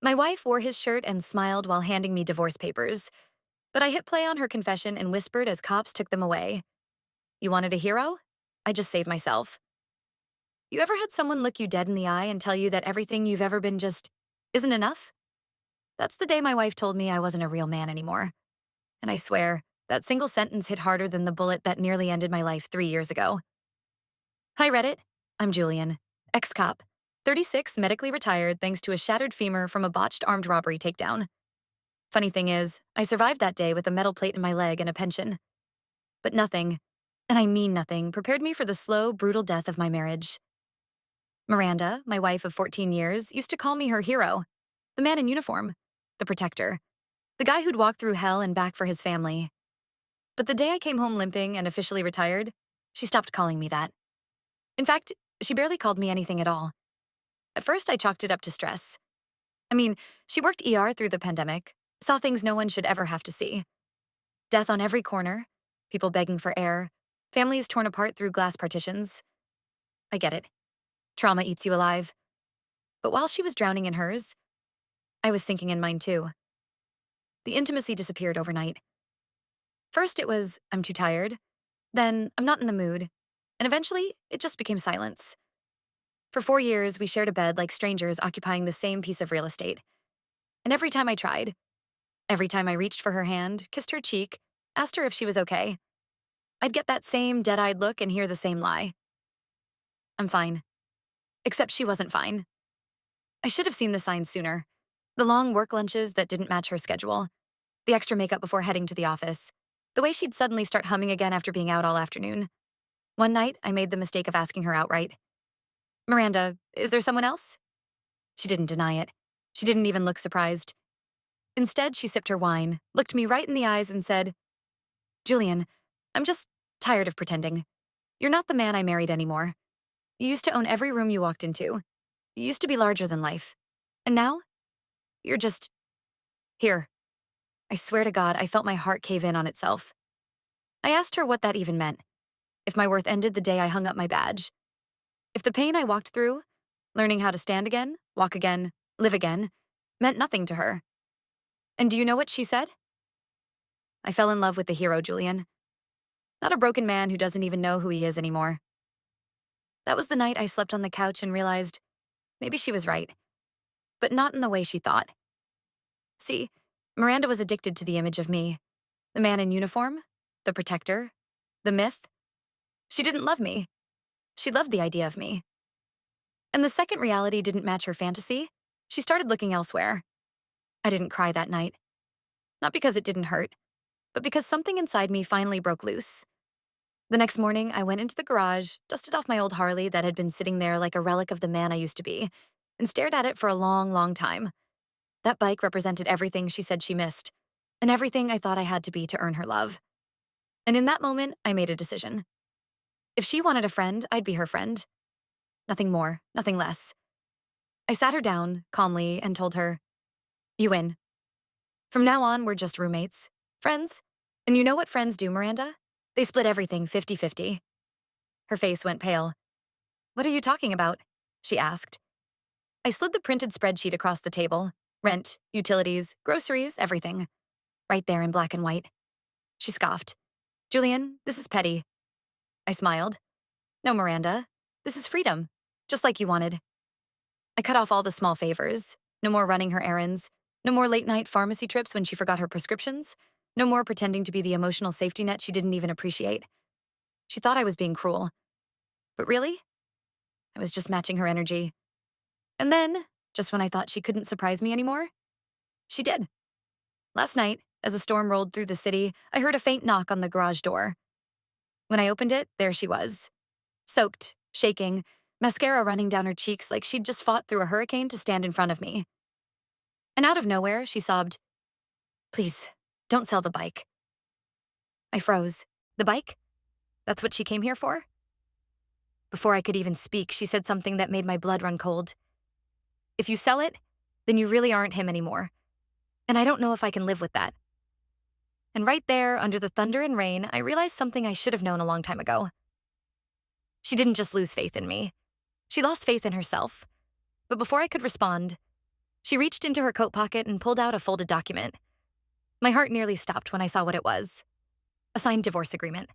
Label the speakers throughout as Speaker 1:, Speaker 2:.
Speaker 1: My wife wore his shirt and smiled while handing me divorce papers, but I hit play on her confession and whispered as cops took them away. You wanted a hero? I just saved myself. You ever had someone look you dead in the eye and tell you that everything you've ever been just isn't enough? That's the day my wife told me I wasn't a real man anymore. And I swear, that single sentence hit harder than the bullet that nearly ended my life 3 years ago. Hi, Reddit. I'm Julian, ex-cop, 36, medically retired thanks to a shattered femur from a botched armed robbery takedown. Funny thing is, I survived that day with a metal plate in my leg and a pension. But nothing, and I mean nothing, prepared me for the slow, brutal death of my marriage. Miranda, my wife of 14 years, used to call me her hero, the man in uniform, the protector, the guy who'd walk through hell and back for his family. But the day I came home limping and officially retired, she stopped calling me that. In fact, she barely called me anything at all. At first, I chalked it up to stress. I mean, she worked ER through the pandemic, saw things no one should ever have to see. Death on every corner, people begging for air, families torn apart through glass partitions. I get it. Trauma eats you alive. But while she was drowning in hers, I was sinking in mine too. The intimacy disappeared overnight. First it was, I'm too tired. Then, I'm not in the mood. And eventually, it just became silence. For 4 years, we shared a bed like strangers occupying the same piece of real estate. And every time I tried, every time I reached for her hand, kissed her cheek, asked her if she was okay, I'd get that same dead-eyed look and hear the same lie. I'm fine. Except she wasn't fine. I should have seen the signs sooner. The long work lunches that didn't match her schedule, the extra makeup before heading to the office, the way she'd suddenly start humming again after being out all afternoon. One night, I made the mistake of asking her outright, Miranda, is there someone else? She didn't deny it. She didn't even look surprised. Instead, she sipped her wine, looked me right in the eyes and said, Julian, I'm just tired of pretending. You're not the man I married anymore. You used to own every room you walked into. You used to be larger than life. And now, you're just here. I swear to God, I felt my heart cave in on itself. I asked her what that even meant. If my worth ended the day I hung up my badge. If the pain I walked through, learning how to stand again, walk again, live again, meant nothing to her. And do you know what she said? I fell in love with the hero, Julian. Not a broken man who doesn't even know who he is anymore. That was the night I slept on the couch and realized maybe she was right, but not in the way she thought. See, Miranda was addicted to the image of me, the man in uniform, the protector, the myth. She didn't love me. She loved the idea of me. And the second reality didn't match her fantasy, she started looking elsewhere. I didn't cry that night. Not because it didn't hurt, but because something inside me finally broke loose. The next morning, I went into the garage, dusted off my old Harley that had been sitting there like a relic of the man I used to be, and stared at it for a long, long time. That bike represented everything she said she missed, and everything I thought I had to be to earn her love. And in that moment, I made a decision. If she wanted a friend, I'd be her friend. Nothing more, nothing less. I sat her down, calmly, and told her, you win. From now on, we're just roommates. Friends. And you know what friends do, Miranda? They split everything 50-50. Her face went pale. What are you talking about? She asked. I slid the printed spreadsheet across the table. Rent, utilities, groceries, everything. Right there in black and white. She scoffed. Julian, this is petty. I smiled. No, Miranda. This is freedom. Just like you wanted. I cut off all the small favors. No more running her errands. No more late-night pharmacy trips when she forgot her prescriptions. No more pretending to be the emotional safety net she didn't even appreciate. She thought I was being cruel. But really, I was just matching her energy. And then, just when I thought she couldn't surprise me anymore, she did. Last night, as a storm rolled through the city, I heard a faint knock on the garage door. When I opened it, there she was. Soaked, shaking, mascara running down her cheeks like she'd just fought through a hurricane to stand in front of me. And out of nowhere, she sobbed, Please, don't sell the bike. I froze. The bike? That's what she came here for? Before I could even speak, she said something that made my blood run cold. If you sell it, then you really aren't him anymore. And I don't know if I can live with that. And right there, under the thunder and rain, I realized something I should have known a long time ago. She didn't just lose faith in me. She lost faith in herself. But before I could respond, She reached into her coat pocket and pulled out a folded document. My heart nearly stopped when I saw what it was. A signed divorce agreement.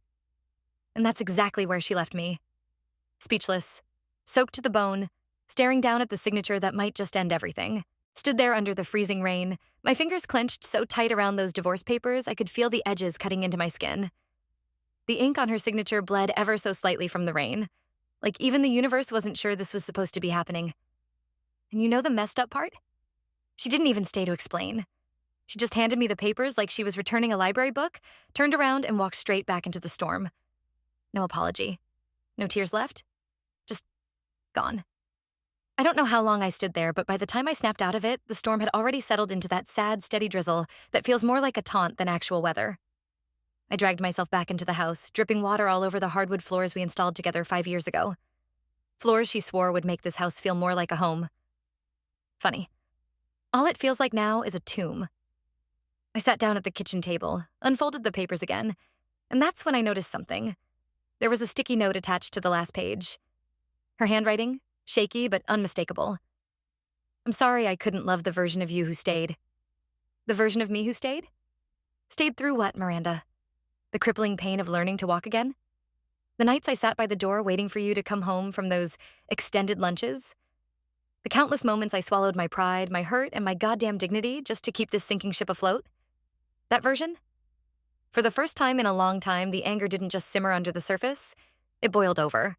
Speaker 1: And that's exactly where she left me. Speechless, soaked to the bone, staring down at the signature that might just end everything. Stood there under the freezing rain, my fingers clenched so tight around those divorce papers I could feel the edges cutting into my skin. The ink on her signature bled ever so slightly from the rain, like even the universe wasn't sure this was supposed to be happening. And you know the messed up part? She didn't even stay to explain. She just handed me the papers like she was returning a library book, turned around and walked straight back into the storm. No apology. No tears left. Just gone. I don't know how long I stood there, but by the time I snapped out of it, the storm had already settled into that sad, steady drizzle that feels more like a taunt than actual weather. I dragged myself back into the house, dripping water all over the hardwood floors we installed together 5 years ago. Floors she swore would make this house feel more like a home. Funny. All it feels like now is a tomb. I sat down at the kitchen table, unfolded the papers again, and that's when I noticed something. There was a sticky note attached to the last page. Her handwriting, shaky but unmistakable. I'm sorry I couldn't love the version of you who stayed. The version of me who stayed? Stayed through what, Miranda? The crippling pain of learning to walk again? The nights I sat by the door waiting for you to come home from those extended lunches? The countless moments I swallowed my pride, my hurt, and my goddamn dignity just to keep this sinking ship afloat? That version? For the first time in a long time, the anger didn't just simmer under the surface, it boiled over.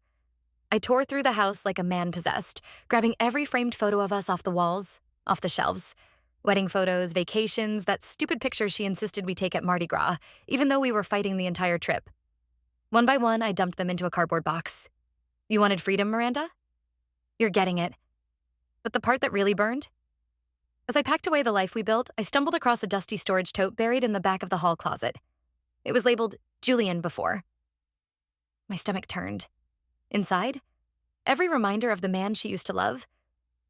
Speaker 1: I tore through the house like a man possessed, grabbing every framed photo of us off the walls, off the shelves. Wedding photos, vacations, that stupid picture she insisted we take at Mardi Gras, even though we were fighting the entire trip. One by one, I dumped them into a cardboard box. You wanted freedom, Miranda? You're getting it. But the part that really burned? As I packed away the life we built, I stumbled across a dusty storage tote buried in the back of the hall closet. It was labeled Julian before. My stomach turned. Inside, every reminder of the man she used to love,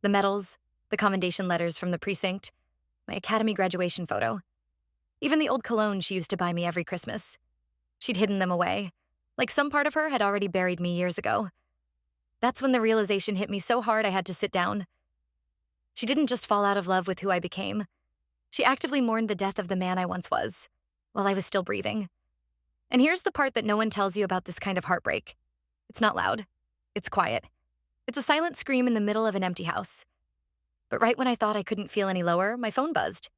Speaker 1: the medals, the commendation letters from the precinct, my academy graduation photo, even the old cologne she used to buy me every Christmas. She'd hidden them away, like some part of her had already buried me years ago. That's when the realization hit me so hard I had to sit down. She didn't just fall out of love with who I became. She actively mourned the death of the man I once was, while I was still breathing. And here's the part that no one tells you about this kind of heartbreak. It's not loud. It's quiet. It's a silent scream in the middle of an empty house. But right when I thought I couldn't feel any lower, my phone buzzed.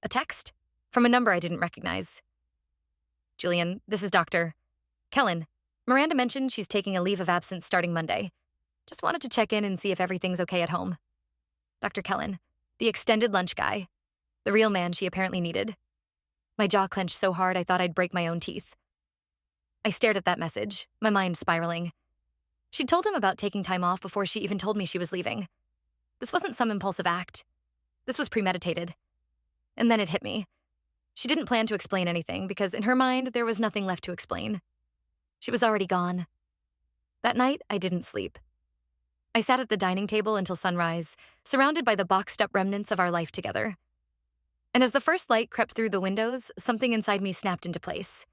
Speaker 1: A text from a number I didn't recognize. Julian, this is Dr. Kellen. Miranda mentioned she's taking a leave of absence starting Monday. Just wanted to check in and see if everything's okay at home. Dr. Kellen, the extended lunch guy. The real man she apparently needed. My jaw clenched so hard I thought I'd break my own teeth. I stared at that message, my mind spiraling. She'd told him about taking time off before she even told me she was leaving. This wasn't some impulsive act. This was premeditated. And then it hit me. She didn't plan to explain anything because in her mind there was nothing left to explain. She was already gone. That night, I didn't sleep. I sat at the dining table until sunrise, surrounded by the boxed-up remnants of our life together. And as the first light crept through the windows, something inside me snapped into place.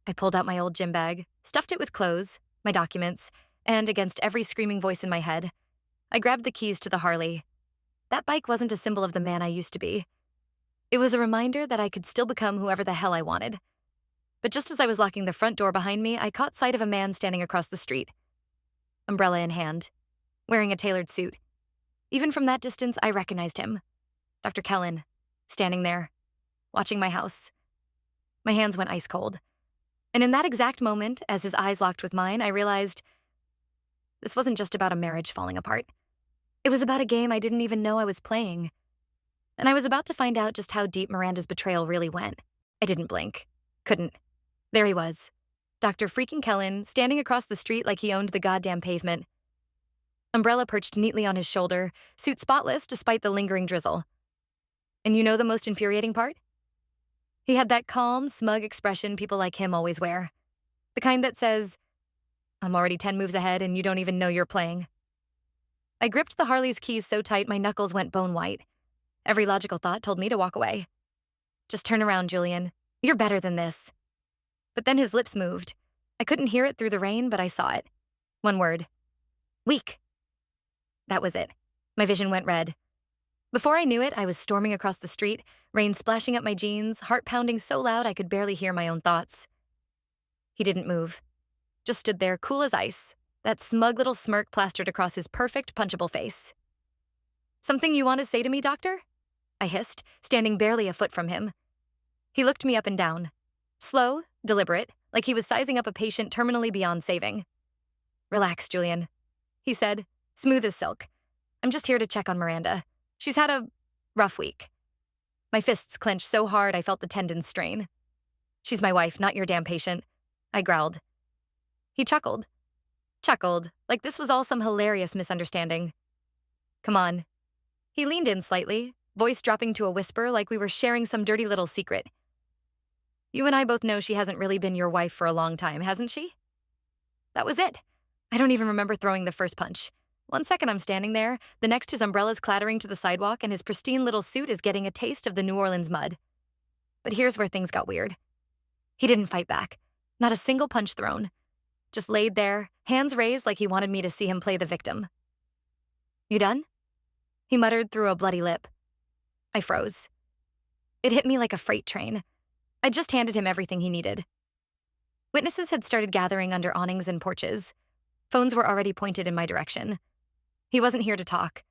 Speaker 1: I pulled out my old gym bag, stuffed it with clothes, my documents, and against every screaming voice in my head, I grabbed the keys to the Harley. That bike wasn't a symbol of the man I used to be. It was a reminder that I could still become whoever the hell I wanted. But just as I was locking the front door behind me, I caught sight of a man standing across the street. Umbrella in hand, wearing a tailored suit. Even from that distance, I recognized him. Dr. Kellen, standing there, watching my house. My hands went ice cold. And in that exact moment, as his eyes locked with mine, I realized this wasn't just about a marriage falling apart. It was about a game I didn't even know I was playing. And I was about to find out just how deep Miranda's betrayal really went. I didn't blink. Couldn't. There he was. Dr. freaking Kellen, standing across the street like he owned the goddamn pavement. Umbrella perched neatly on his shoulder, suit spotless despite the lingering drizzle. And you know the most infuriating part? He had that calm, smug expression people like him always wear. The kind that says, I'm already 10 moves ahead and you don't even know you're playing. I gripped the Harley's keys so tight my knuckles went bone white. Every logical thought told me to walk away. Just turn around, Julian. You're better than this. But then his lips moved. I couldn't hear it through the rain, but I saw it. One word. Weak. That was it. My vision went red. Before I knew it, I was storming across the street, rain splashing up my jeans, heart pounding so loud I could barely hear my own thoughts. He didn't move, just stood there, cool as ice, that smug little smirk plastered across his perfect, punchable face. "Something you want to say to me, doctor?" I hissed, standing barely a foot from him. He looked me up and down. Slow, deliberate, like he was sizing up a patient terminally beyond saving. "Relax, Julian," he said, smooth as silk. "I'm just here to check on Miranda. She's had a rough week." My fists clenched so hard I felt the tendons strain. "She's my wife, not your damn patient," I growled. He chuckled, like this was all some hilarious misunderstanding. "Come on." He leaned in slightly, voice dropping to a whisper like we were sharing some dirty little secret. "You and I both know she hasn't really been your wife for a long time, hasn't she?" That was it. I don't even remember throwing the first punch. One second I'm standing there, the next his umbrella's clattering to the sidewalk and his pristine little suit is getting a taste of the New Orleans mud. But here's where things got weird. He didn't fight back. Not a single punch thrown. Just laid there, hands raised like he wanted me to see him play the victim. "You done?" He muttered through a bloody lip. I froze. It hit me like a freight train. I'd just handed him everything he needed. Witnesses had started gathering under awnings and porches. Phones were already pointed in my direction. He wasn't here to talk.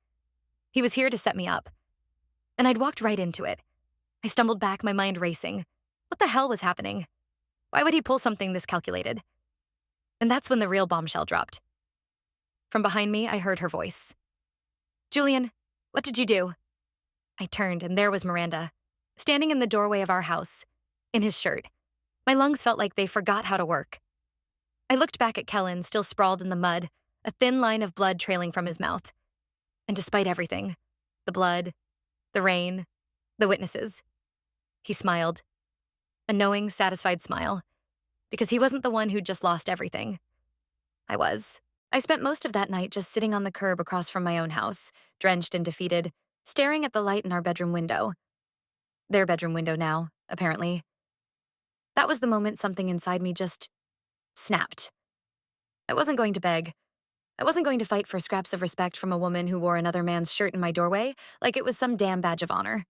Speaker 1: He was here to set me up. And I'd walked right into it. I stumbled back, my mind racing. What the hell was happening? Why would he pull something this calculated? And that's when the real bombshell dropped. From behind me, I heard her voice. "Julian, what did you do?" I turned, and there was Miranda, standing in the doorway of our house, in his shirt. My lungs felt like they forgot how to work. I looked back at Kellen, still sprawled in the mud, a thin line of blood trailing from his mouth. And despite everything, the blood, the rain, the witnesses, he smiled. A knowing, satisfied smile. Because he wasn't the one who'd just lost everything. I was. I spent most of that night just sitting on the curb across from my own house, drenched and defeated, staring at the light in our bedroom window. Their bedroom window now, apparently. That was the moment something inside me just snapped. I wasn't going to beg. I wasn't going to fight for scraps of respect from a woman who wore another man's shirt in my doorway like it was some damn badge of honor.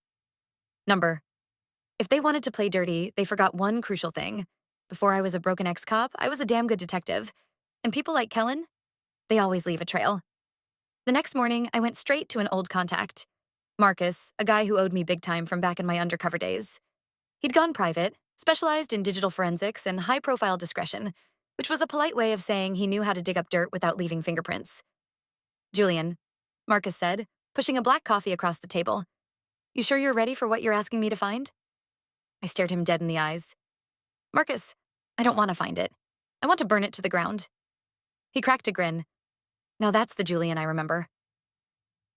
Speaker 1: Number. If they wanted to play dirty, they forgot one crucial thing. Before I was a broken ex-cop, I was a damn good detective. And people like Kellen, they always leave a trail. The next morning, I went straight to an old contact. Marcus, a guy who owed me big time from back in my undercover days. He'd gone private, specialized in digital forensics and high-profile discretion, which was a polite way of saying he knew how to dig up dirt without leaving fingerprints. "Julian," Marcus said, pushing a black coffee across the table. "You sure you're ready for what you're asking me to find?" I stared him dead in the eyes. "Marcus, I don't want to find it. I want to burn it to the ground." He cracked a grin. Now that's the Julian I remember.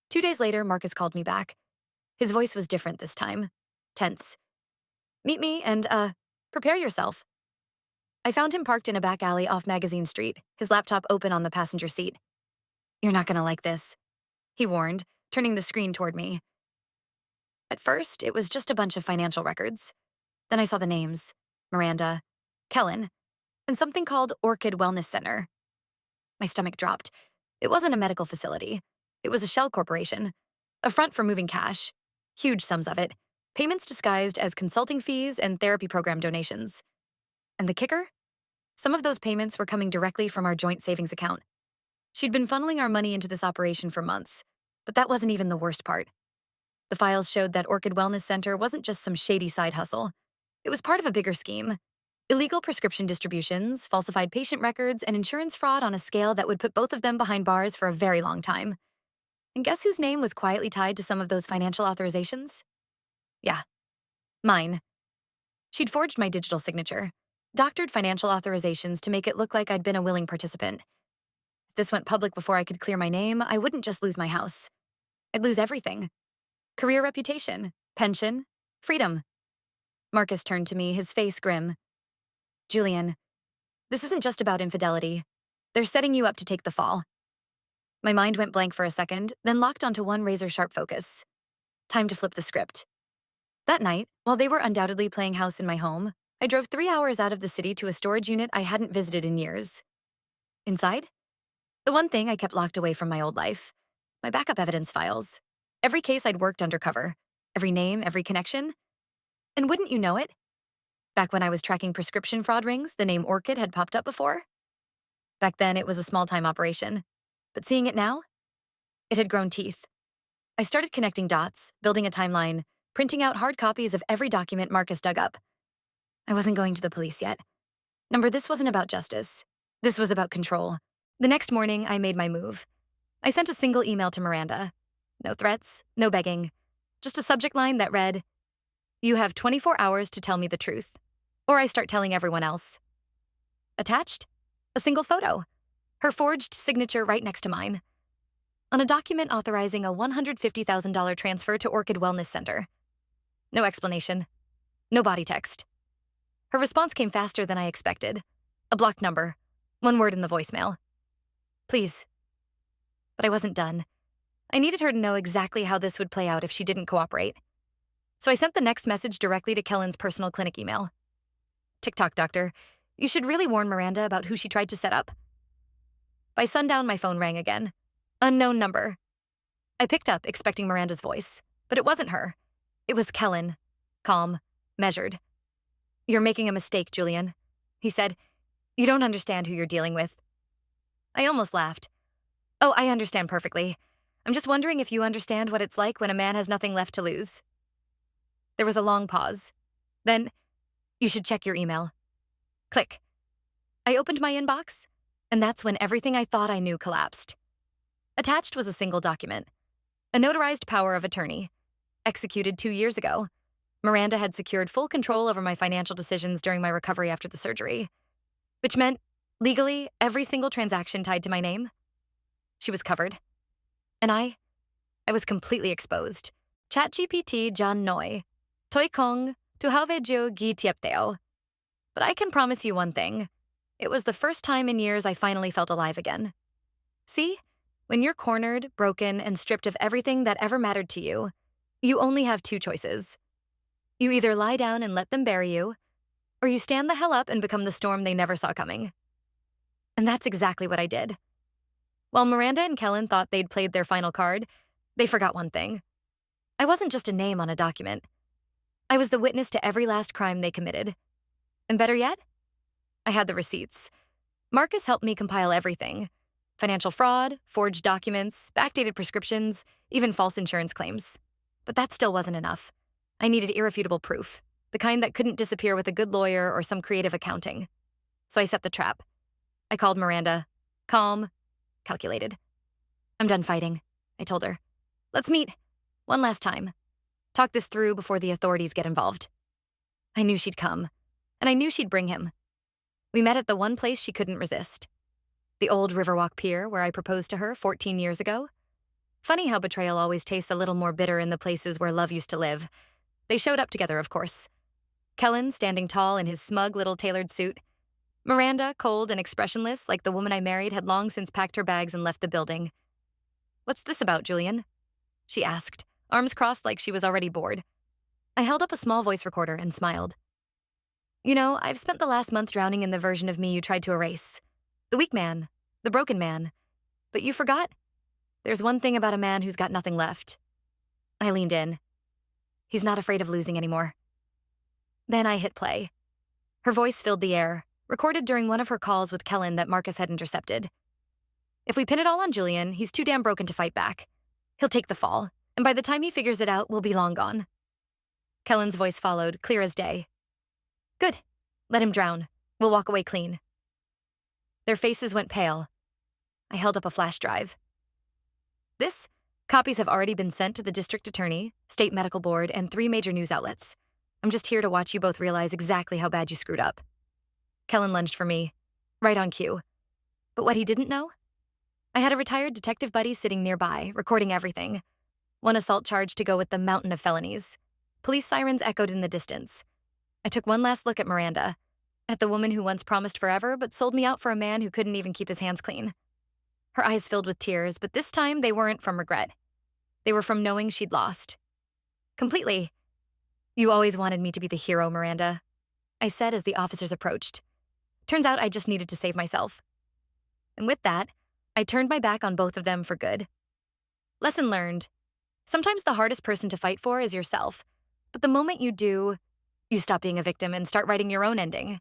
Speaker 1: 2 days later, Marcus called me back. His voice was different this time. Tense. "Meet me and, prepare yourself." I found him parked in a back alley off Magazine Street, his laptop open on the passenger seat. "You're not gonna like this," he warned, turning the screen toward me. At first, it was just a bunch of financial records. Then I saw the names. Miranda, Kellen, and something called Orchid Wellness Center. My stomach dropped. It wasn't a medical facility. It was a shell corporation. A front for moving cash. Huge sums of it. Payments disguised as consulting fees and therapy program donations. And the kicker? Some of those payments were coming directly from our joint savings account. She'd been funneling our money into this operation for months, but that wasn't even the worst part. The files showed that Orchid Wellness Center wasn't just some shady side hustle. It was part of a bigger scheme. Illegal prescription distributions, falsified patient records, and insurance fraud on a scale that would put both of them behind bars for a very long time. And guess whose name was quietly tied to some of those financial authorizations? Yeah, mine. She'd forged my digital signature, doctored financial authorizations to make it look like I'd been a willing participant. If this went public before I could clear my name, I wouldn't just lose my house. I'd lose everything. Career reputation, pension, freedom. Marcus turned to me, his face grim. "Julian, this isn't just about infidelity. They're setting you up to take the fall." My mind went blank for a second, then locked onto one razor-sharp focus. Time to flip the script. That night, while they were undoubtedly playing house in my home, I drove 3 hours out of the city to a storage unit I hadn't visited in years. Inside? The one thing I kept locked away from my old life. My backup evidence files. Every case I'd worked undercover, every name, every connection. And wouldn't you know it? Back when I was tracking prescription fraud rings, the name Orchid had popped up before. Back then, it was a small-time operation. But seeing it now, it had grown teeth. I started connecting dots, building a timeline, printing out hard copies of every document Marcus dug up. I wasn't going to the police yet. This wasn't about justice. This was about control. The next morning, I made my move. I sent a single email to Miranda. No threats, no begging. Just a subject line that read, "You have 24 hours to tell me the truth, or I start telling everyone else." Attached? A single photo. Her forged signature right next to mine. On a document authorizing a $150,000 transfer to Orchid Wellness Center. No explanation. No body text. Her response came faster than I expected. A blocked number. One word in the voicemail. Please. But I wasn't done. I needed her to know exactly how this would play out if she didn't cooperate. So I sent the next message directly to Kellen's personal clinic email. TikTok doctor, you should really warn Miranda about who she tried to set up. By sundown, my phone rang again. Unknown number. I picked up, expecting Miranda's voice, but it wasn't her. It was Kellen. Calm, measured. "You're making a mistake, Julian," he said. "You don't understand who you're dealing with." I almost laughed. "Oh, I understand perfectly. I'm just wondering if you understand what it's like when a man has nothing left to lose." There was a long pause. Then, "You should check your email." Click. I opened my inbox, and that's when everything I thought I knew collapsed. Attached was a single document. A notarized power of attorney. Executed 2 years ago. Miranda had secured full control over my financial decisions during my recovery after the surgery. Which meant, legally, every single transaction tied to my name. She was covered. And I was completely exposed. ChatGPT John Noi. Toi Kong, tu halvejo gi tiepteo. But I can promise you one thing. It was the first time in years I finally felt alive again. See? When you're cornered, broken, and stripped of everything that ever mattered to you, you only have 2 choices. You either lie down and let them bury you, or you stand the hell up and become the storm they never saw coming. And that's exactly what I did. While Miranda and Kellen thought they'd played their final card, they forgot one thing. I wasn't just a name on a document. I was the witness to every last crime they committed. And better yet, I had the receipts. Marcus helped me compile everything. Financial fraud, forged documents, backdated prescriptions, even false insurance claims. But that still wasn't enough. I needed irrefutable proof, the kind that couldn't disappear with a good lawyer or some creative accounting. So I set the trap. I called Miranda. Calm, calculated. "I'm done fighting," I told her. "Let's meet. One last time. Talk this through before the authorities get involved." I knew she'd come, and I knew she'd bring him. We met at the one place she couldn't resist. The old Riverwalk Pier where I proposed to her 14 years ago. Funny how betrayal always tastes a little more bitter in the places where love used to live. They showed up together, of course. Kellen standing tall in his smug little tailored suit. Miranda, cold and expressionless like the woman I married, had long since packed her bags and left the building. "What's this about, Julian?" she asked, arms crossed like she was already bored. I held up a small voice recorder and smiled. "You know, I've spent the last month drowning in the version of me you tried to erase. The weak man, the broken man. But you forgot? There's one thing about a man who's got nothing left." I leaned in. He's not afraid of losing anymore. Then I hit play. Her voice filled the air, recorded during one of her calls with Kellen that Marcus had intercepted. "If we pin it all on Julian, he's too damn broken to fight back. He'll take the fall, and by the time he figures it out, we'll be long gone." Kellen's voice followed, clear as day. "Good. Let him drown. We'll walk away clean." Their faces went pale. I held up a flash drive. "This? Copies have already been sent to the district attorney, state medical board, and 3 major news outlets. I'm just here to watch you both realize exactly how bad you screwed up." Kellen lunged for me, right on cue. But what he didn't know? I had a retired detective buddy sitting nearby, recording everything. One assault charge to go with the mountain of felonies. Police sirens echoed in the distance. I took one last look at Miranda, at the woman who once promised forever but sold me out for a man who couldn't even keep his hands clean. Her eyes filled with tears, but this time they weren't from regret. They were from knowing she'd lost. Completely. "You always wanted me to be the hero, Miranda," I said as the officers approached. Turns out I just needed to save myself. And with that, I turned my back on both of them for good. Lesson learned. Sometimes the hardest person to fight for is yourself. But the moment you do, you stop being a victim and start writing your own ending.